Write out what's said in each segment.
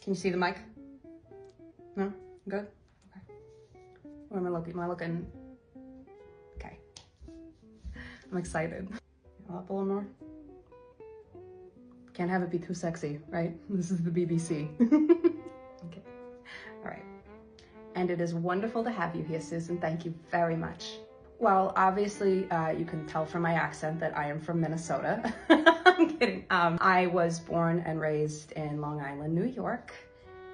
Can you see the mic? No? Good? Okay. Where am I looking? Am I looking? Okay. I'm excited. Up a little more. Can't have it be too sexy, right? This is the BBC. Okay. All right. And it is wonderful to have you here, Susan. Thank you very much. Well, obviously, you can tell from my accent that I am from Minnesota. I'm kidding. I was born and raised in Long Island, New York,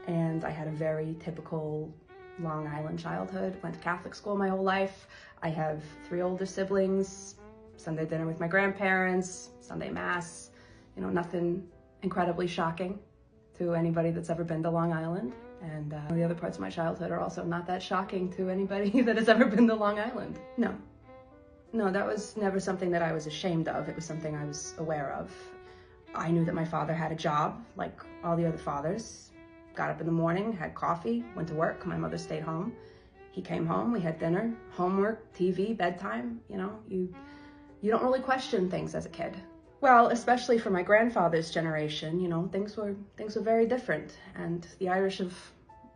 and I had a very typical Long Island childhood. Went to Catholic school my whole life. I have 3 older siblings, Sunday dinner with my grandparents, Sunday Mass, you know, nothing incredibly shocking to anybody that's ever been to Long Island. And the other parts of my childhood are also not that shocking to anybody that has ever been to Long Island. No, that was never something that I was ashamed of. It was something I was aware of. I knew that my father had a job, like all the other fathers. Got up in the morning, had coffee, went to work. My mother stayed home. He came home, we had dinner, homework, TV, bedtime. You know, you don't really question things as a kid. Well, especially for my grandfather's generation, you know, things were very different. And the Irish have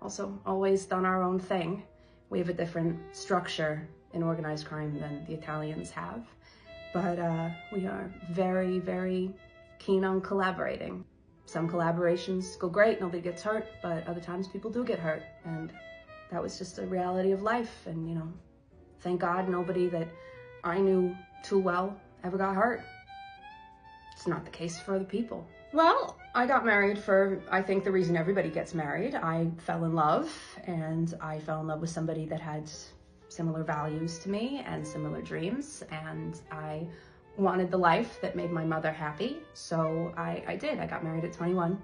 also always done our own thing. We have a different structure in organized crime than the Italians have. But we are very, very keen on collaborating. Some collaborations go great, nobody gets hurt, but other times people do get hurt. And that was just a reality of life. And, you know, thank God nobody that I knew too well ever got hurt. It's not the case for other people. Well, I got married for, I think, the reason everybody gets married. I fell in love, and I fell in love with somebody that had similar values to me and similar dreams, and I wanted the life that made my mother happy, so I did. I got married at 21.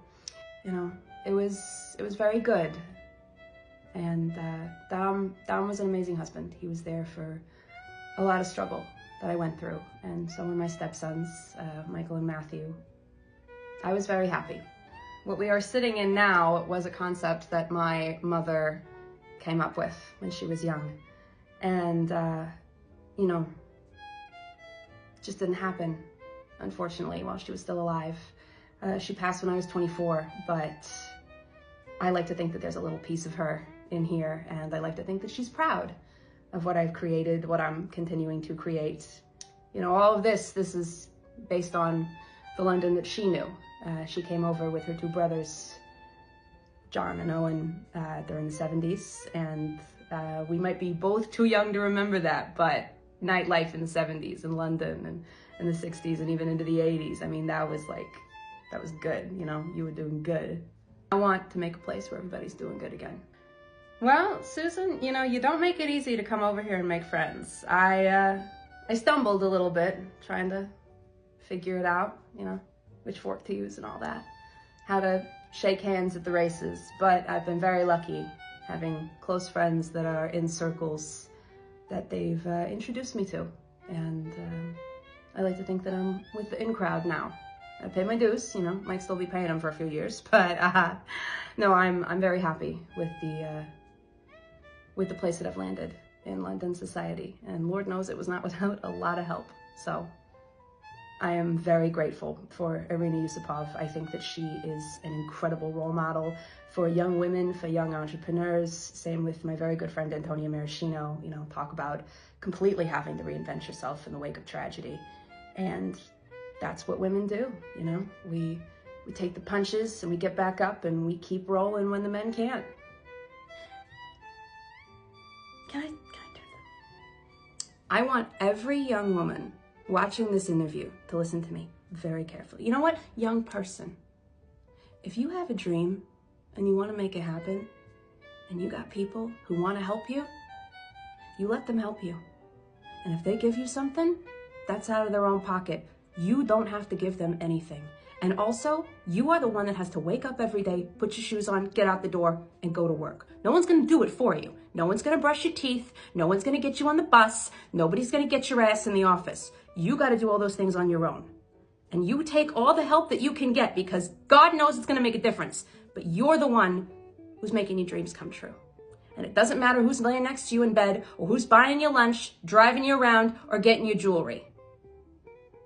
You know, it was very good, and Dom was an amazing husband. He was there for a lot of struggle that I went through, and so were my stepsons, Michael and Matthew. I was very happy. What we are sitting in now was a concept that my mother came up with when she was young, and you know, it just didn't happen, unfortunately, while she was still alive. She passed when I was 24, but I like to think that there's a little piece of her in here, and I like to think that she's proud of what I've created, what I'm continuing to create. You know, all of this is based on the London that she knew. She came over with her 2 brothers, John and Owen, during the 70s, and we might be both too young to remember that, but nightlife in the 70s in London and in the 60s and even into the 80s, I mean, that was good, you know, you were doing good. I want to make a place where everybody's doing good again. Well, Susan, you know, you don't make it easy to come over here and make friends. I stumbled a little bit trying to figure it out, you know, which fork to use and all that, how to shake hands at the races, but I've been very lucky having close friends that are in circles that they've introduced me to, and I like to think that I'm with the in crowd now. I pay my dues, you know, might still be paying them for a few years, but no, I'm very happy with the place that I've landed in London society, and Lord knows it was not without a lot of help. So I am very grateful for Irina Yusupov. I think that she is an incredible role model for young women, for young entrepreneurs. Same with my very good friend Antonia Maraschino. You know, talk about completely having to reinvent yourself in the wake of tragedy. And that's what women do, you know? We take the punches and we get back up and we keep rolling when the men can't. Can I turn that? I want every young woman watching this interview to listen to me very carefully. You know what? Young person, if you have a dream and you want to make it happen and you got people who want to help you, you let them help you. And if they give you something, that's out of their own pocket. You don't have to give them anything. And also, you are the one that has to wake up every day, put your shoes on, get out the door, and go to work. No one's going to do it for you. No one's going to brush your teeth. No one's going to get you on the bus. Nobody's going to get your ass in the office. You got to do all those things on your own. And you take all the help that you can get, because God knows it's going to make a difference. But you're the one who's making your dreams come true. And it doesn't matter who's laying next to you in bed, or who's buying you lunch, driving you around, or getting you jewelry.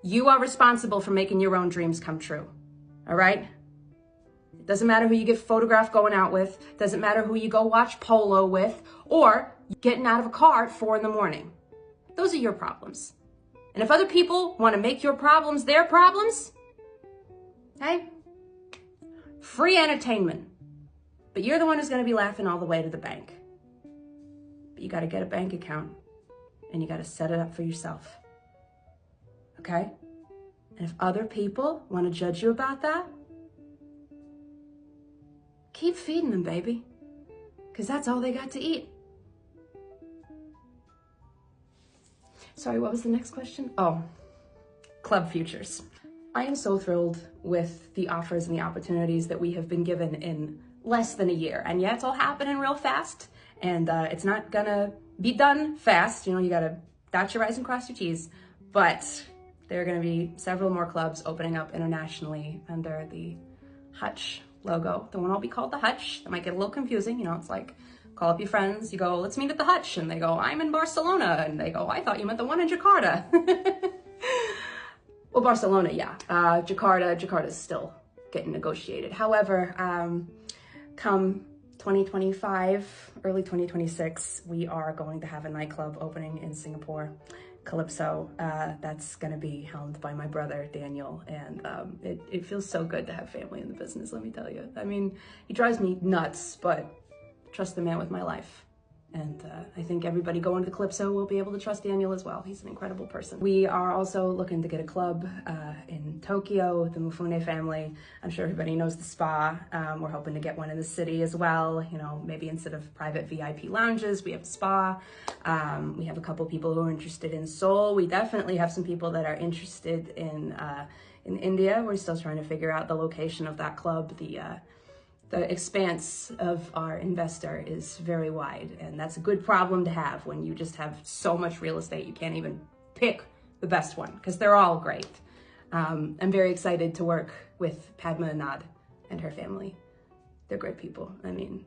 You are responsible for making your own dreams come true. All right? Doesn't matter who you get photographed going out with. Doesn't matter who you go watch polo with, or getting out of a car at 4 in the morning. Those are your problems. And if other people want to make your problems their problems, hey, free entertainment. But you're the one who's going to be laughing all the way to the bank. But you got to get a bank account and you got to set it up for yourself. Okay? And if other people want to judge you about that, keep feeding them, baby. Because that's all they got to eat. Sorry, what was the next question? Oh, club futures. I am so thrilled with the offers and the opportunities that we have been given in less than a year. And yeah, it's all happening real fast. And it's not gonna be done fast. You know, you gotta dot your I's and cross your T's. But there are gonna be several more clubs opening up internationally under the Hutch logo. There won't all be called the Hutch. That might get a little confusing. You know, it's like, call up your friends, you go, let's meet at the Hutch. And they go, I'm in Barcelona. And they go, I thought you meant the one in Jakarta. Well, Barcelona, yeah. Jakarta's still getting negotiated. However, come 2025, early 2026, we are going to have a nightclub opening in Singapore, Calypso. That's gonna be helmed by my brother, Daniel. And it feels so good to have family in the business, let me tell you. I mean, he drives me nuts, but trust the man with my life. And I think everybody going to the Calypso will be able to trust Daniel as well. He's an incredible person. We are also looking to get a club in Tokyo, the Mufune family. I'm sure everybody knows the spa. We're hoping to get one in the city as well. You know, maybe instead of private VIP lounges, we have a spa. We have a couple people who are interested in Seoul. We definitely have some people that are interested in India. We're still trying to figure out the location of that club. The expanse of our investor is very wide, and that's a good problem to have when you just have so much real estate you can't even pick the best one, because they're all great. I'm very excited to work with Padma Anand and her family. They're great people. I mean,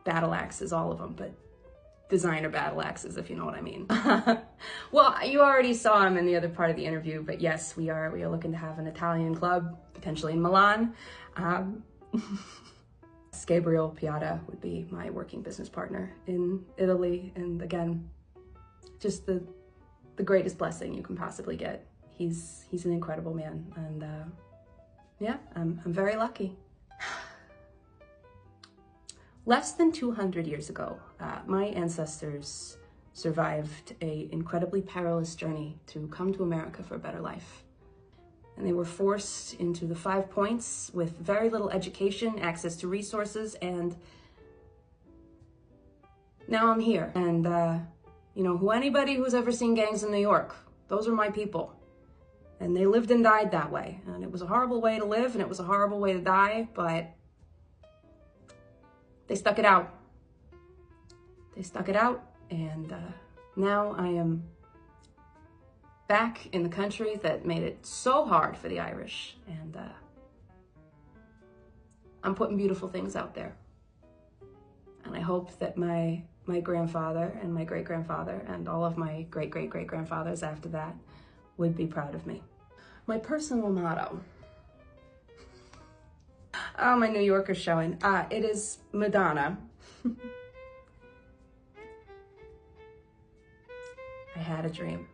battle axes, all of them, but designer battle axes, if you know what I mean. Well, you already saw him in the other part of the interview, but yes, we are looking to have an Italian club, potentially in Milan. Gabriel Piata would be my working business partner in Italy, and again, just the greatest blessing you can possibly get. He's an incredible man, and yeah, I'm very lucky. Less than 200 years ago, my ancestors survived an incredibly perilous journey to come to America for a better life. And they were forced into the 5 points with very little education, access to resources, and now I'm here. And, you know, anybody who's ever seen Gangs in New York, those are my people. And they lived and died that way. And it was a horrible way to live, and it was a horrible way to die, but they stuck it out. They stuck it out, and now I am back in the country that made it so hard for the Irish, and I'm putting beautiful things out there. And I hope that my grandfather and my great-grandfather and all of my great-great-great-grandfathers after that would be proud of me. My personal motto. Oh, my New Yorker's showing. It is Madonna. I had a dream.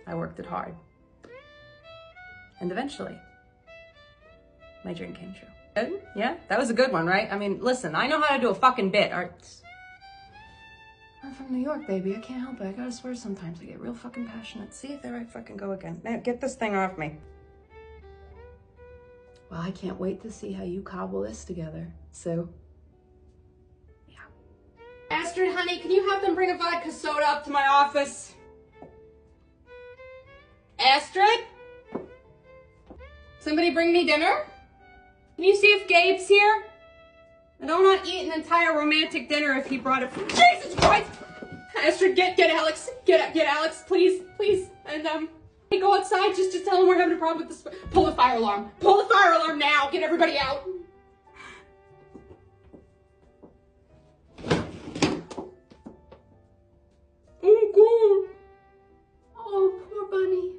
I worked it hard. And eventually, my dream came true. Good? Yeah? That was a good one, right? I mean, listen, I know how to do a fucking bit. I'm from New York, baby. I can't help it. I gotta swear sometimes. I get real fucking passionate. See, there I fucking go again. Now, get this thing off me. Well, I can't wait to see how you cobble this together, Sue. Yeah. Astrid, honey, can you have them bring a vodka soda up to my office? Astrid? Somebody bring me dinner? Can you see if Gabe's here? I don't want to eat an entire romantic dinner if he brought it from— Jesus Christ! Astrid, get Alex. Get Alex, please. And, hey, go outside, just tell him we're having a problem with this. Pull the fire alarm. Pull the fire alarm now. Get everybody out. Oh, God. Oh, poor bunny.